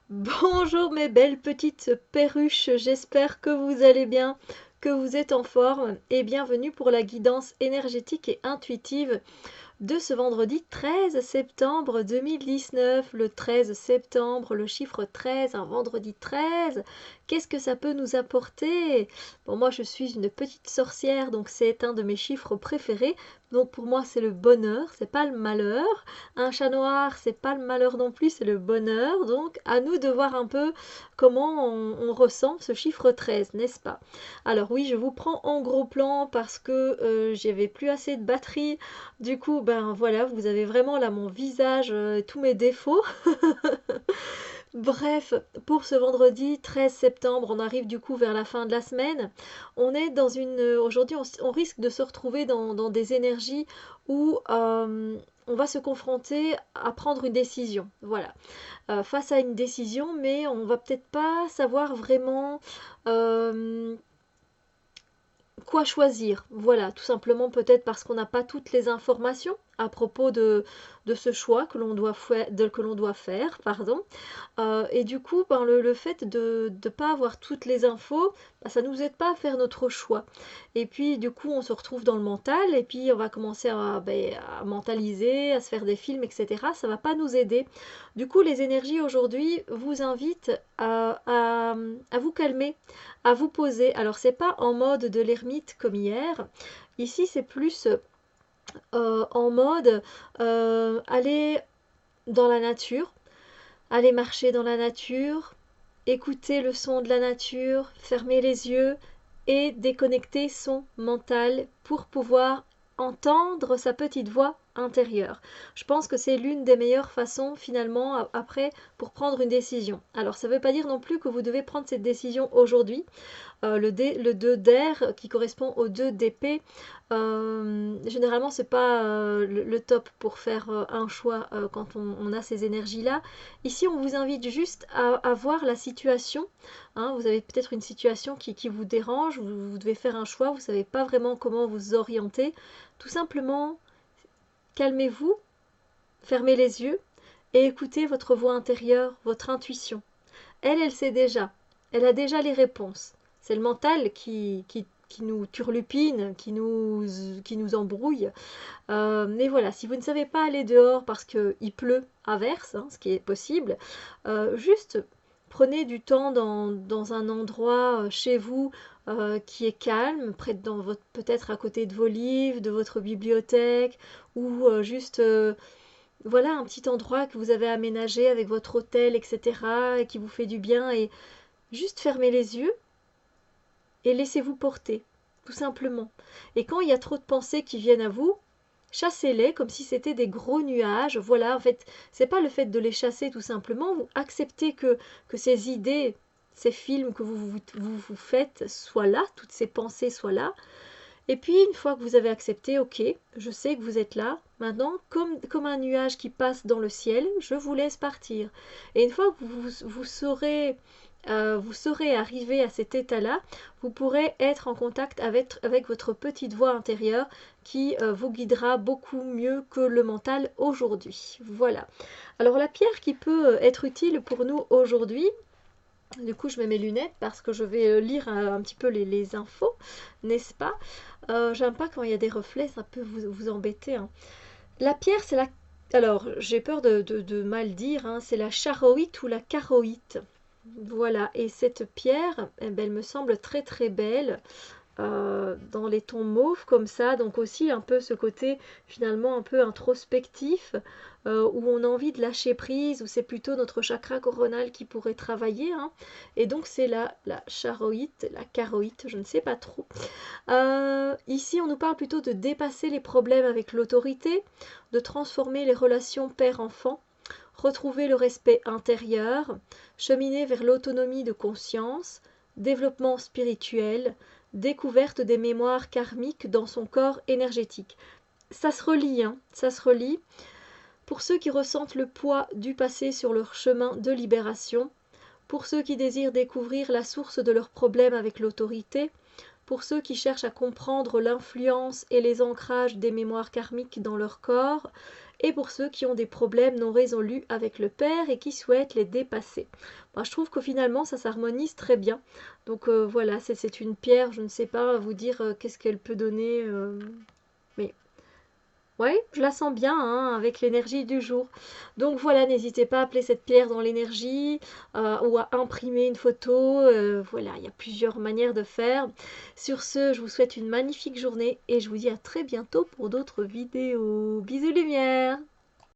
Bonjour mes belles petites perruches, j'espère que vous allez bien, que vous êtes en forme et bienvenue pour la guidance énergétique et intuitive de ce vendredi 13 septembre 2019. Le 13 septembre, le chiffre 13, un vendredi 13, qu'est-ce que ça peut nous apporter? Bon, moi je suis une petite sorcière, donc c'est un de mes chiffres préférés. Donc pour moi c'est le bonheur, c'est pas le malheur. Un chat noir, c'est pas le malheur non plus, c'est le bonheur. Donc à nous de voir un peu comment on ressent ce chiffre 13, n'est-ce pas? Alors oui, je vous prends en gros plan parce que j'avais plus assez de batterie. Du coup, ben voilà, vous avez vraiment là mon visage, tous mes défauts. Bref, pour ce vendredi 13 septembre, on arrive du coup vers la fin de la semaine. On est dans une... Aujourd'hui, on risque de se retrouver dans des énergies où on va se confronter à prendre une décision. Voilà. Face à une décision, mais on va peut-être pas savoir vraiment quoi choisir. Voilà, tout simplement peut-être parce qu'on n'a pas toutes les informations à propos de ce choix que l'on doit faire, pardon. Et du coup, ben, le fait de ne pas avoir toutes les infos, ben, ça ne nous aide pas à faire notre choix. Et puis, du coup, on se retrouve dans le mental, et puis on va commencer à mentaliser, à se faire des films, etc. Ça ne va pas nous aider. Du coup, les énergies aujourd'hui vous invitent à vous calmer, à vous poser. Alors, c'est pas en mode de l'ermite comme hier. Ici, c'est plus en mode aller dans la nature, aller marcher dans la nature, écouter le son de la nature, fermer les yeux et déconnecter son mental pour pouvoir entendre sa petite voix intérieure. Je pense que c'est l'une des meilleures façons finalement après pour prendre une décision. Alors ça ne veut pas dire non plus que vous devez prendre cette décision aujourd'hui. Le 2 d'air qui correspond au 2 d'épée, généralement c'est pas le top pour faire un choix quand on a ces énergies-là. Ici on vous invite juste à voir la situation. Hein, vous avez peut-être une situation qui vous dérange, vous devez faire un choix, vous ne savez pas vraiment comment vous orienter. Tout simplement, calmez-vous, fermez les yeux et écoutez votre voix intérieure, votre intuition. Elle sait déjà. Elle a déjà les réponses. C'est le mental qui nous turlupine, qui nous embrouille. Mais voilà, si vous ne savez pas aller dehors parce qu'il pleut à verse, hein, ce qui est possible, juste prenez du temps dans un endroit chez vous qui est calme, peut-être à côté de vos livres, de votre bibliothèque, ou juste voilà un petit endroit que vous avez aménagé avec votre hôtel, etc., et qui vous fait du bien, et juste fermez les yeux et laissez-vous porter, tout simplement. Et quand il y a trop de pensées qui viennent à vous, chassez-les comme si c'était des gros nuages. Voilà, en fait, c'est pas le fait de les chasser tout simplement, vous acceptez que ces idées, ces films que vous faites soient là, toutes ces pensées soient là, et puis, une fois que vous avez accepté, ok, je sais que vous êtes là, maintenant, comme un nuage qui passe dans le ciel, je vous laisse partir. Et une fois que vous serez arrivé à cet état-là, vous pourrez être en contact avec votre petite voix intérieure qui vous guidera beaucoup mieux que le mental aujourd'hui. Voilà. Alors la pierre qui peut être utile pour nous aujourd'hui, du coup, je mets mes lunettes parce que je vais lire un petit peu les infos, n'est-ce pas? J'aime pas quand il y a des reflets, ça peut vous embêter, hein. La pierre, c'est la... Alors, j'ai peur de mal dire, hein, c'est la charoïte ou la caroïte. Voilà, et cette pierre, eh ben, elle me semble très très belle dans les tons mauves comme ça, donc aussi un peu ce côté finalement un peu introspectif, où on a envie de lâcher prise, où c'est plutôt notre chakra coronal qui pourrait travailler, hein. Et donc c'est la charoïte, la caroïte, je ne sais pas trop. Ici on nous parle plutôt de dépasser les problèmes avec l'autorité, de transformer les relations père-enfant, retrouver le respect intérieur, cheminer vers l'autonomie de conscience, développement spirituel, découverte des mémoires karmiques dans son corps énergétique. Ça se relie, hein, ça se relie. Pour ceux qui ressentent le poids du passé sur leur chemin de libération, pour ceux qui désirent découvrir la source de leurs problèmes avec l'autorité, pour ceux qui cherchent à comprendre l'influence et les ancrages des mémoires karmiques dans leur corps, et pour ceux qui ont des problèmes non résolus avec le père et qui souhaitent les dépasser. Moi, je trouve que finalement ça s'harmonise très bien. Donc voilà, c'est une pierre, je ne sais pas vous dire qu'est-ce qu'elle peut donner, mais ouais, je la sens bien hein, avec l'énergie du jour. Donc voilà, n'hésitez pas à appeler cette pierre dans l'énergie ou à imprimer une photo. Voilà, il y a plusieurs manières de faire. Sur ce, je vous souhaite une magnifique journée et je vous dis à très bientôt pour d'autres vidéos. Bisous lumière!